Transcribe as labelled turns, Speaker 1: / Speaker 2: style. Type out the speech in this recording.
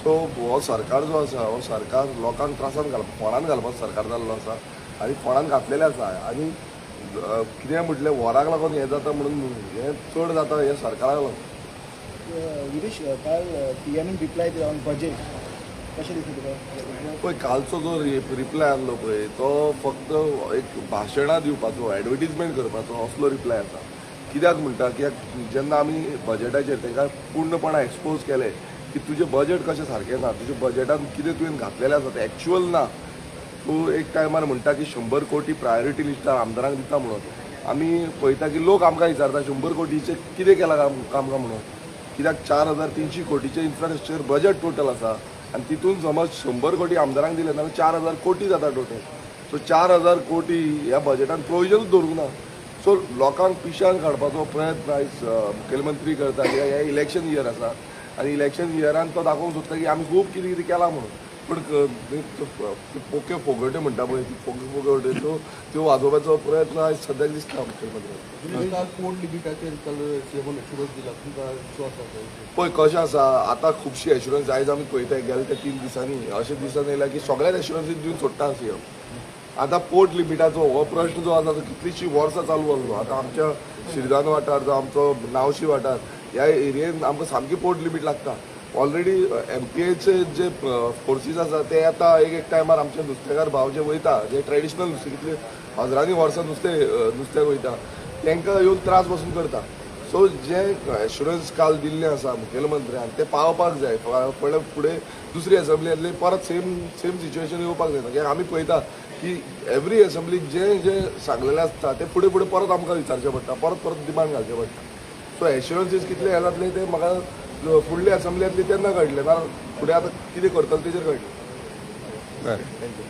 Speaker 1: So हो सरकार जो आसा हो सरकार लोकांक त्रासान फोंडान घालपाचो सरकार जाल्लो आसा आनी फोंडान घातलेले आसा आनी कितें म्हटलें वराक लागून हें जाता म्हणून हें चड जाता हें सरकाराक लागून.
Speaker 2: गिरीश काल पीएमएन रिप्लाय दिला ऑन बजेट कशें दिसता तुका?
Speaker 1: पळय कालचो जो रिप्लाय आसलो पळय तो फक्त एक भाशणां दिवपाचो एडवर्टिजमेंट करपाचो असलो रिप्लाय आसा. कित्याक म्हणटा कित्याक जेन्ना आमी बजेटाचेर तांकां पूर्णपणान एक्सपोज केलें की तुजें बजेट कशें सारकें ना, तुज्या बजेटान कितें तुवें घातलेलें आसा तें एक्चुअल ना. तूं एक टायमार म्हणटा की 100 कोटी प्रायोरिटी लिस्टार आमदारांक दिता म्हणून. आमी पळयता की लोक आमकां विचारता 100 कोटीचें कितें केलां आमकां म्हणून. कित्याक 4300 कोटीचें इन्फ्रास्ट्रक्चर बजेट टोटल आसा आनी तितून समज 100 कोटी आमदारांक दिले जाल्यार 4000 कोटी जाता टोटल. सो 4000 कोटी ह्या बजेटान प्रोविजनूच दवरूंक ना. सो लोकांक पिश्यान काडपाचो प्रयत्न आयज मुखेलमंत्री करता कित्याक हे इलेक्शन इयर आसा आनी इलेक्शन इयरान तो दाखोवंक सोदता की आमी खूब कितें कितें केलां म्हणून. पूण पोके फोगोट्यो म्हणटा पळय ती फोगोट्यो त्यो वाजोवपाचो प्रयत्न आयज सद्याक दिसता मुखेलमंत्री.
Speaker 3: काल पोट लिमिटाचेर काल सीएमान एश्युरन्स दिला तुमकां विश्वास आसा?
Speaker 1: पळय कशें आसा आतां खुबशी एश्युरन्स आयज आमी पळयताय गेल्या त्या 3 दिसांनी अशें दिसान येयला की सगळ्याच एश्युरन्सी दिवन सोडटा सीएम. आतां पोर्ट लिमिटाचो हो प्रश्न जो आसा तो कितलींशीं वर्सां चालू आसलो. आतां आमच्या शिरगांव वाठार जो आमचो नावशी वाठार ह्या एरियेन आमकां सामकी पोर्ट लिमीट लागता. ऑलरेडी MPAचे जे फोर्सीस आसा ते येता एक टायमार आमचे नुस्तेकार भाव जे वयता जे ट्रेडिशनल नुस्तें कितले हजारांनी वर्सां नुस्त्याक वयता तांकां येवन त्रास पासून करता. सो जे एश्युरन्स काल दिल्लें आसा मुखेलमंत्र्यान ते पावपाक जाय. फुडें दुसरी असेंब्ली परत सेम सिच्युएशन येवपाक जायना. कित्याक आमी पळयता की एवरी असेंब्लीक जे सांगलेलें आसता ते फुडें परत आमकां विचारचें पडटा, परत डिमांड घालचें पडटा. सो एश्युरन्सीस कितले हे जातले ते म्हाका फुडले असेंब्ली येतली तेन्ना कळटलें ना फुडें आतां कितें करतले तेजेर कळटलें.
Speaker 4: बरें.
Speaker 1: थँक्यू.